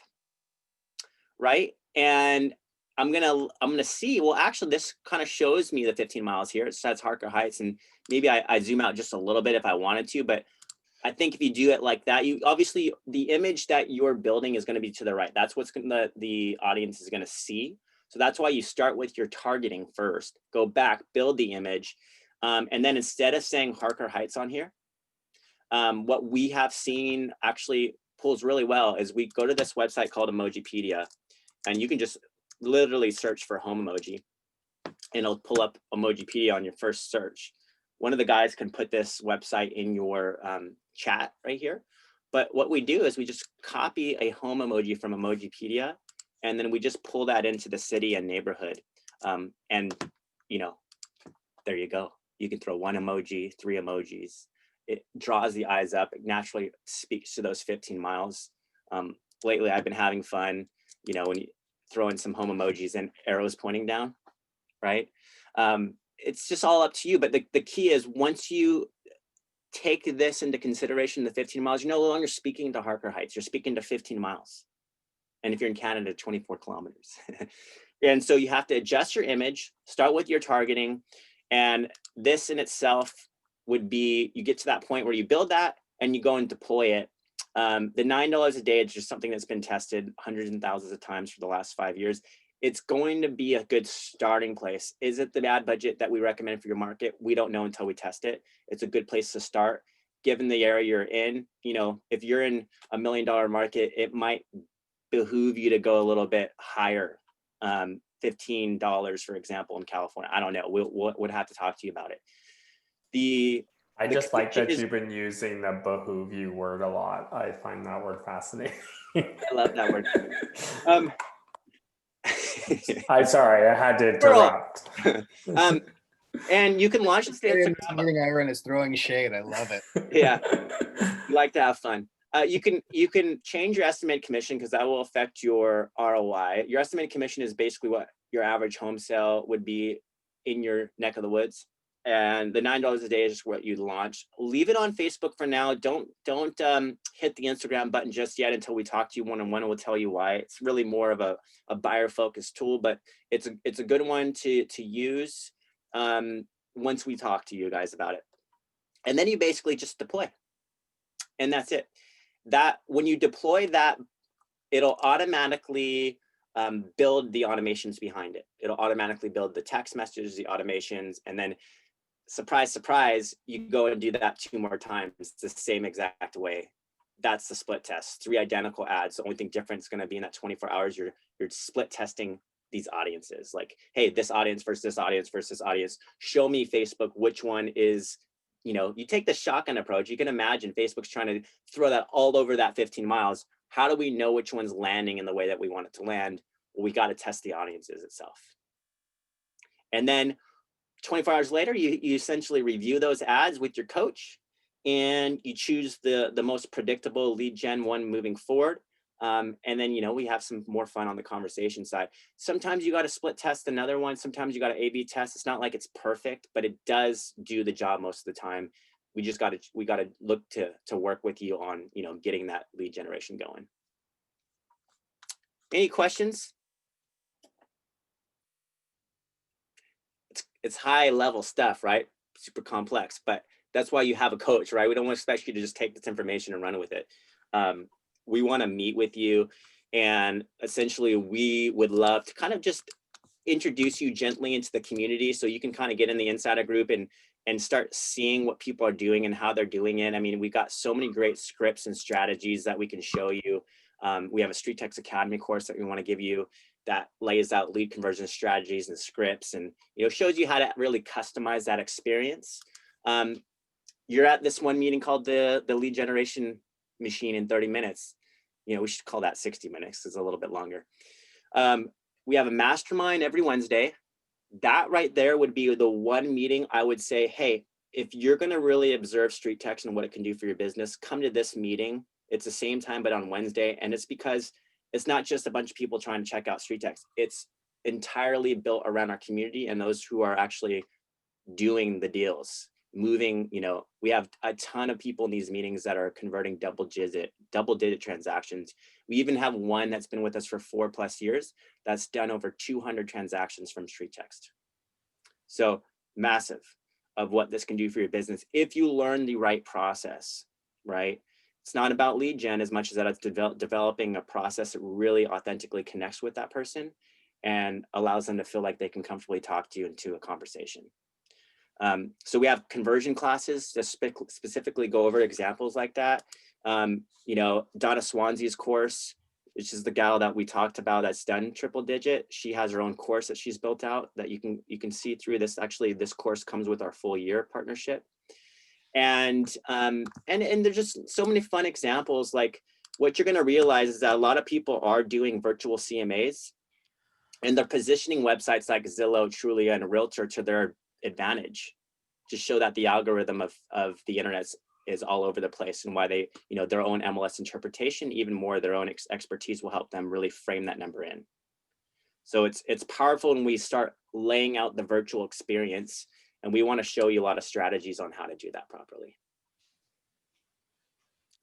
right? And I'm gonna see, well, actually, this kind of shows me the 15 miles here. It says Harker Heights, and maybe I zoom out just a little bit if I wanted to, but I think if you do it like that, you obviously, the image that you're building is going to be to the right. That's what's the audience is going to see. So that's why you start with your targeting first, go back, build the image, and then instead of saying Harker Heights on here, what we have seen actually pulls really well is we go to this website called Emojipedia, and you can just literally search for home emoji, and it'll pull up Emojipedia on your first search. One of the guys can put this website in your chat right here. But what we do is we just copy a home emoji from Emojipedia, and then we just pull that into the city and neighborhood. And there you go. You can throw 1 emoji, 3 emojis. It draws the eyes up. It naturally speaks to those 15 miles. Lately, I've been having fun, when you throw in some home emojis and arrows pointing down, right? It's just all up to you. But the key is, once you take this into consideration, the 15 miles, you're no longer speaking to Harker Heights, you're speaking to 15 miles. And if you're in Canada, 24 kilometers. And so you have to adjust your image, start with your targeting. And this in itself would be, you get to that point where you build that and you go and deploy it. The $9 a day is just something that's been tested hundreds and thousands of times for the last 5 years. It's going to be a good starting place. Is it the ad budget that we recommend for your market? We don't know until we test it. It's a good place to start. Given the area you're in, if you're in $1 million market, it might behoove you to go a little bit higher. $15, for example, in California. I don't know. We'll have to talk to you about it. I just like that you've been using the behoove you word a lot. I find that word fascinating. I love that word. I'm sorry, I had to interrupt. And you can launch it to Instagram. Meeting Aaron is throwing shade. I love it. Yeah, you like to have fun. You can change your estimated commission, because that will affect your ROI. Your estimated commission is basically what your average home sale would be in your neck of the woods. And the $9 a day is just what you launch. Leave it on Facebook for now. Don't hit the Instagram button just yet until we talk to you one-on-one. We'll tell you why. It's really more of a buyer focused tool, but it's a good one to use once we talk to you guys about it. And then you basically just deploy, and that's it. That when you deploy that, it'll automatically build the automations behind it. It'll automatically build the text messages, the automations, and then surprise, surprise, you go and do that 2 more times the same exact way. That's the split test. 3 identical ads. The only thing different is going to be in that 24 hours, you're split testing these audiences. Like, hey, this audience versus this audience versus this audience. Show me, Facebook, which one is, you take the shotgun approach. You can imagine Facebook's trying to throw that all over that 15 miles. How do we know which one's landing in the way that we want it to land? Well, we got to test the audiences itself. And then 24 hours later, you essentially review those ads with your coach, and you choose the most predictable lead gen one moving forward. And then, we have some more fun on the conversation side. Sometimes you got to split test another one. Sometimes you got to A/B test. It's not like it's perfect, but it does do the job most of the time. we got to look to work with you on, you know, getting that lead generation going. Any questions? It's high level stuff, right? Super complex, but that's why you have a coach, right? We don't want to expect you to just take this information and run with it. We want to meet with you, and essentially we would love to kind of just introduce you gently into the community so you can kind of get in the insider group and start seeing what people are doing and how they're doing it. I mean, we've got so many great scripts and strategies that we can show you. We have a StreetText Academy course that we want to give you that lays out lead conversion strategies and scripts, and, you know, shows you how to really customize that experience. You're at this one meeting called the lead generation machine in 30 minutes. You know, we should call that 60 minutes. It's a little bit longer. We have a mastermind every Wednesday. That right there would be the one meeting I would say, hey, if you're going to really observe StreetText and what it can do for your business, come to this meeting. It's the same time, but on Wednesday. And it's because it's not just a bunch of people trying to check out StreetText. It's entirely built around our community and those who are actually doing the deals, moving. You know, we have a ton of people in these meetings that are converting double digit transactions. We even have one that's been with us for 4+ years that's done over 200 transactions from StreetText. So massive of what this can do for your business if you learn the right process, right? It's not about lead gen as much as that it's developing a process that really authentically connects with that person and allows them to feel like they can comfortably talk to you into a conversation. So we have conversion classes that specifically go over examples like that. You know, Donna Swansea's course, which is the gal that we talked about that's done triple digit. She has her own course that she's built out that you can see through this. Actually, this course comes with our full year partnership. And there's just so many fun examples. Like, what you're going to realize is that a lot of people are doing virtual CMAs, and they're positioning websites like Zillow, Trulia, and Realtor to their advantage, to show that the algorithm of the internet is all over the place, and why they, you know, their own MLS interpretation, even more their own expertise, will help them really frame that number in. So it's powerful when we start laying out the virtual experience. And we want to show you a lot of strategies on how to do that properly.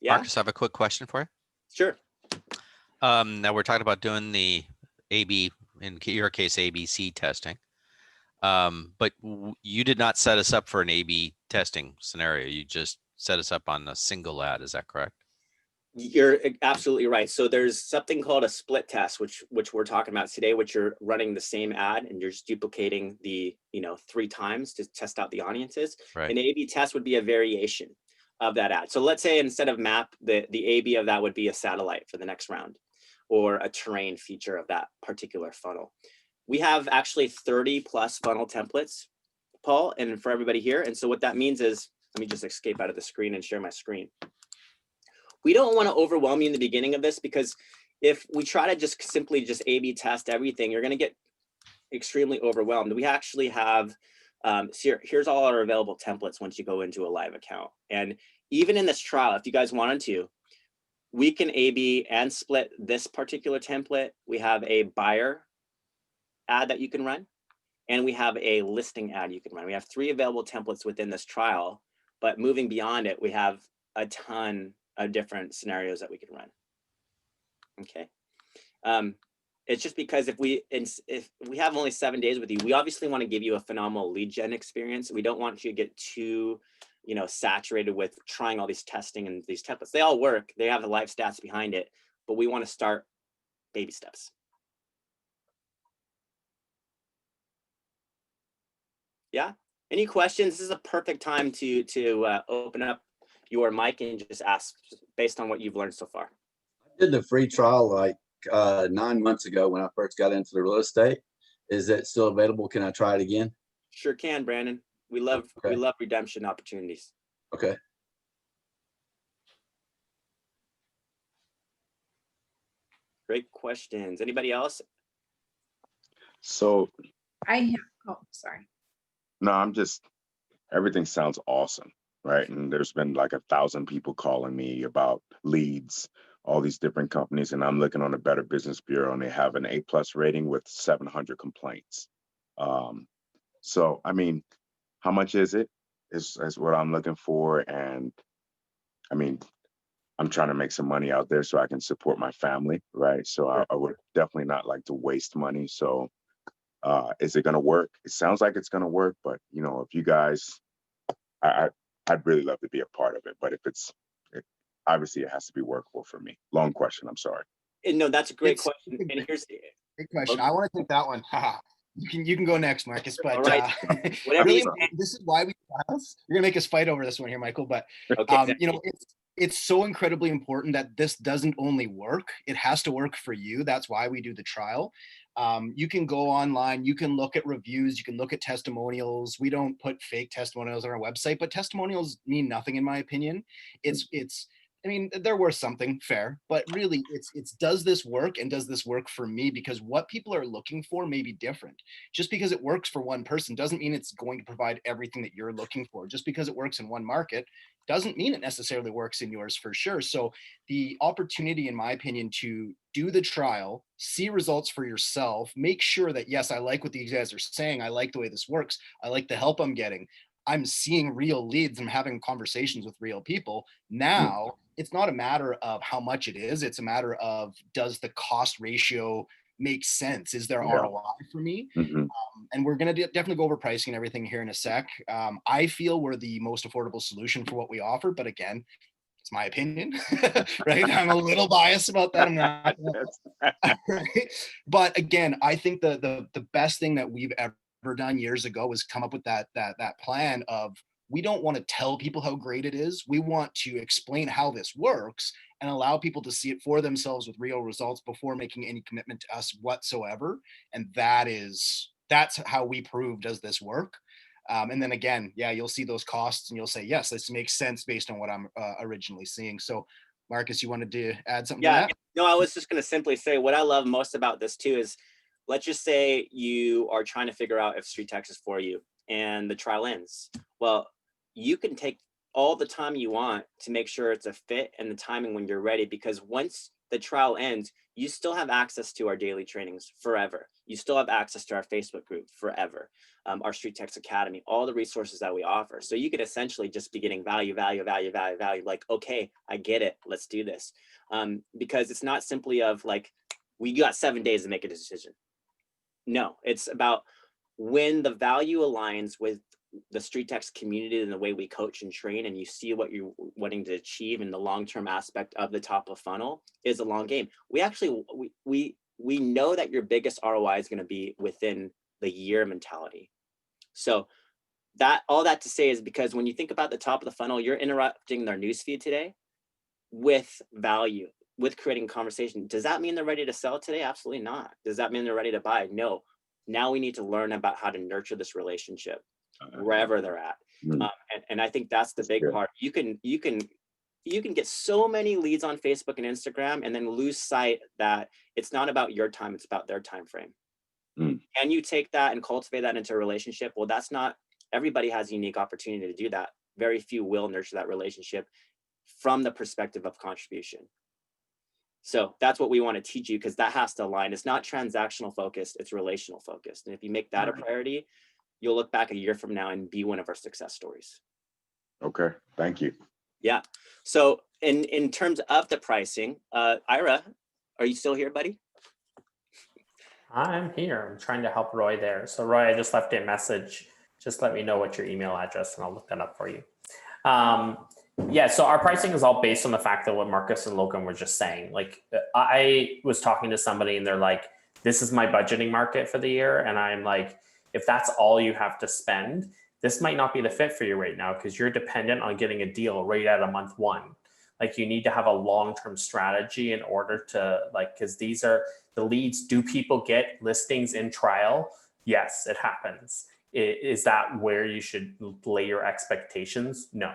Yeah. Marcus, I have a quick question for you. Sure. Now we're talking about doing the A/B, in your case, ABC testing. But you did not set us up for an A/B testing scenario. You just set us up on a single ad. Is that correct? You're absolutely right. So there's something called a split test, which we're talking about today, which you're running the same ad and you're just duplicating the, you know, 3 times to test out the audiences. Right. An A/B test would be a variation of that ad. So let's say instead of map, the A/B of that would be a satellite for the next round, or a terrain feature of that particular funnel. We have actually 30+ funnel templates, Paul, and for everybody here. And so what that means is, let me just escape out of the screen and share my screen. We don't want to overwhelm you in the beginning of this, because if we try to just simply just A/B test everything, you're going to get extremely overwhelmed. We actually have, here's all our available templates once you go into a live account. And even in this trial, if you guys wanted to, we can A/B and split this particular template. We have a buyer ad that you can run, and we have a listing ad you can run. We have 3 available templates within this trial, but moving beyond it, we have a ton of different scenarios that we can run. Okay. It's just because if we have only 7 days with you, we obviously want to give you a phenomenal lead gen experience. We don't want you to get too, you know, saturated with trying all these testing and these templates. They all work. They have the live stats behind it, but we want to start baby steps. Yeah. Any questions? This is a perfect time to open up your mic and just ask based on what you've learned so far. I did the free trial like 9 months ago when I first got into the real estate. Is it still available? Can I try it again? Sure can, Brandon. We love redemption opportunities. Okay. Great questions. Anybody else? So Oh, sorry. no, everything sounds awesome, right? And there's been like 1,000 people calling me about leads, all these different companies, and I'm looking on the Better Business Bureau and they have an A+ rating with 700 complaints. So, I mean, how much is it? is what I'm looking for. And I mean, I'm trying to make some money out there so I can support my family, right? So I would definitely not like to waste money. So is it going to work? It sounds like it's going to work, but you know, if you guys, I I'd really love to be a part of it. But if obviously it has to be workable for me. Long question. I'm sorry. And no, that's a great It's question. And here's great question. I want to take that one. You can go next, Marcus. But all right. Whatever really, you say. this is why we trials. You're gonna make us fight over this one here, Michael. But Okay, you know, it's so incredibly important that this doesn't only work; it has to work for you. That's why we do the trial. You can go online, you can look at reviews, you can look at testimonials. We don't put fake testimonials on our website, but testimonials mean nothing in my opinion. It's I mean, they're worth something, fair, but really it's does this work and does this work for me? Because what people are looking for may be different. Just because it works for one person doesn't mean it's going to provide everything that you're looking for. Just because it works in one market doesn't mean it necessarily works in yours for sure. So the opportunity, in my opinion, to do the trial, see results for yourself, make sure that, yes, I like what these guys are saying. I like the way this works. I like the help I'm getting. I'm seeing real leads. I'm having conversations with real people. Now, it's not a matter of how much it is. It's a matter of, does the cost ratio make sense? Is there ROI for me? And we're going to definitely go over pricing and everything here in a sec. I feel we're the most affordable solution for what we offer. But again, it's my opinion, right? I'm a little biased about that. I'm not, right? But again, I think the best thing that we've ever done years ago was come up with that plan of, we don't want to tell people how great it is. We want to explain how this works and allow people to see it for themselves with real results before making any commitment to us whatsoever. And that's how we prove, does this work? And then again, yeah, you'll see those costs and you'll say, yes, this makes sense based on what I'm originally seeing. So Marcus, you wanted to add something to that? No, I was just going to simply say what I love most about this too is, let's just say you are trying to figure out if StreetText is for you and the trial ends. Well, you can take all the time you want to make sure it's a fit and the timing when you're ready, because once the trial ends, you still have access to our daily trainings forever. You still have access to our Facebook group forever, our StreetText Academy, all the resources that we offer. So you could essentially just be getting value, like, okay, I get it, let's do this. Because it's not simply of like, we got 7 days to make a decision. No, it's about when the value aligns with the StreetText community and the way we coach and train, and you see what you're wanting to achieve in the long-term aspect of the top of funnel, is a long game. We actually, we know that your biggest ROI is going to be within the year mentality. So that, all that to say is, because when you think about the top of the funnel, you're interrupting their newsfeed today with value, with creating conversation. Does that mean they're ready to sell today? Absolutely not. Does that mean they're ready to buy? No. Now we need to learn about how to nurture this relationship wherever they're at. And I think that's the big part. You can get so many leads on Facebook and Instagram and then lose sight that it's not about your time, it's about their time frame. Can you take that and cultivate that into a relationship? Well, that's not, everybody has a unique opportunity to do that. Very few will nurture that relationship from the perspective of contribution. So that's what we want to teach you, because that has to align. It's not transactional focused, it's relational focused. And if you make that a priority, you'll look back a year from now and be one of our success stories. Okay, thank you. Yeah. So in terms of the pricing, Ira, are you still here, buddy? I'm here. I'm trying to help Roy there. So Roy, I just left you a message. Just let me know what your email address and I'll look that up for you. Yeah, so our pricing is all based on the fact that what Marcus and Logan were just saying. Like, I was talking to somebody and they're like, this is my budgeting market for the year. And I'm like, if that's all you have to spend, this might not be the fit for you right now, because you're dependent on getting a deal right at a month one. Like, you need to have a long-term strategy in order to, like, because these are the leads. Do people get listings in trial? Yes, it happens. Is that where you should lay your expectations? No.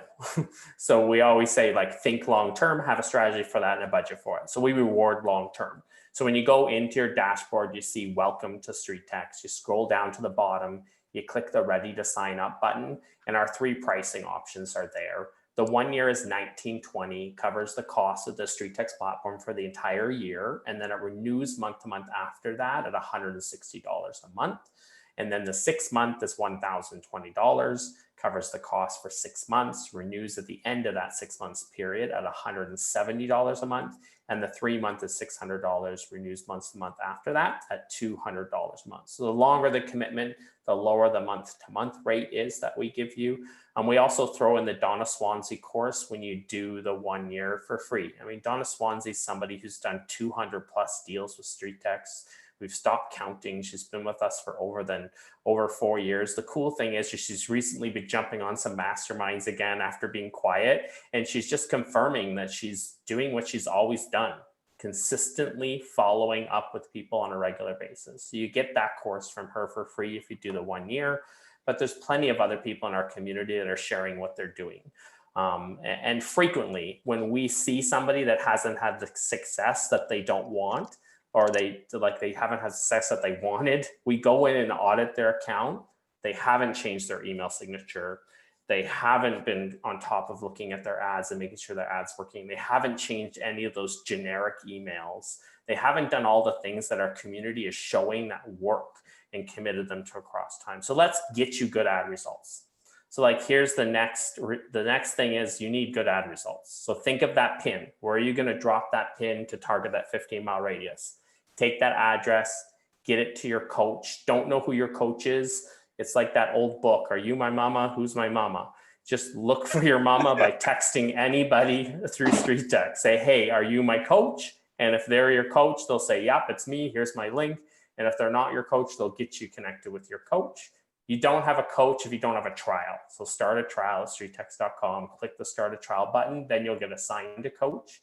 So we always say, like, think long-term, have a strategy for that and a budget for it. So we reward long-term. So when you go into your dashboard, you see welcome to StreetText. You scroll down to the bottom, you click the ready to sign up button, and our 3 pricing options are there. The 1 year is $19.20, covers the cost of the StreetText platform for the entire year. And then it renews month to month after that at $160 a month. And then the 6 month is $1,020, covers the cost for 6 months, renews at the end of that 6 months period at $170 a month. And the 3 month is $600, renews month to month after that at $200 a month. So the longer the commitment, the lower the month to month rate is that we give you. And we also throw in the Donna Swansea course when you do the 1 year for free. I mean, Donna Swansea is somebody who's done 200 plus deals with StreetText. We've stopped counting. She's been with us for over 4 years. The cool thing is she's recently been jumping on some masterminds again after being quiet. And she's just confirming that she's doing what she's always done, consistently following up with people on a regular basis. So you get that course from her for free if you do the 1 year. But there's plenty of other people in our community that are sharing what they're doing. And frequently, when we see somebody that hasn't had the success that they don't want, or they haven't had success that they wanted, we go in and audit their account. They haven't changed their email signature. They haven't been on top of looking at their ads and making sure their ads working. They haven't changed any of those generic emails. They haven't done all the things that our community is showing that work and committed them to across time. So let's get you good ad results. So like, here's the next thing is you need good ad results. So think of that pin. Where are you going to drop that pin to target that 15-mile radius? Take that address, get it to your coach. Don't know who your coach is. It's like that old book. Are you my mama? Who's my mama? Just look for your mama by texting anybody through StreetText. Say, hey, are you my coach? And if they're your coach, they'll say, yep, it's me. Here's my link. And if they're not your coach, they'll get you connected with your coach. You don't have a coach if you don't have a trial. So start a trial at StreetText.com, click the start a trial button, then you'll get assigned a coach.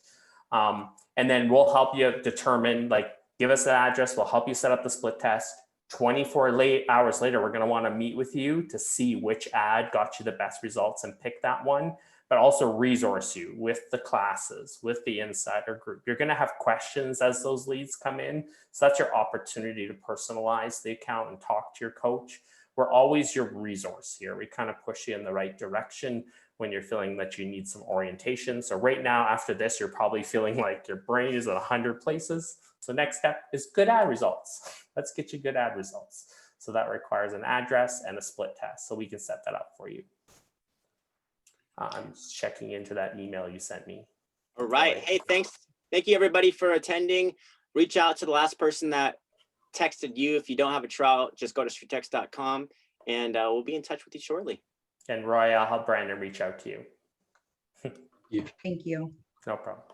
And then we'll help you determine, like, give us the address, we'll help you set up the split test. 24 hours later, we're going to want to meet with you to see which ad got you the best results and pick that one, but also resource you with the classes, with the insider group. You're going to have questions as those leads come in. So that's your opportunity to personalize the account and talk to your coach. We're always your resource here. We kind of push you in the right direction when you're feeling that you need some orientation. So right now, after this, you're probably feeling like your brain is at 100 places. So next step is good ad results. Let's get you good ad results. So that requires an address and a split test. So we can set that up for you. I'm checking into that email you sent me. All right. Hey, thanks. Thank you everybody for attending. Reach out to the last person that texted you. If you don't have a trial, just go to StreetText.com and we'll be in touch with you shortly. And Roy, I'll help Brandon reach out to you. Thank you. No problem.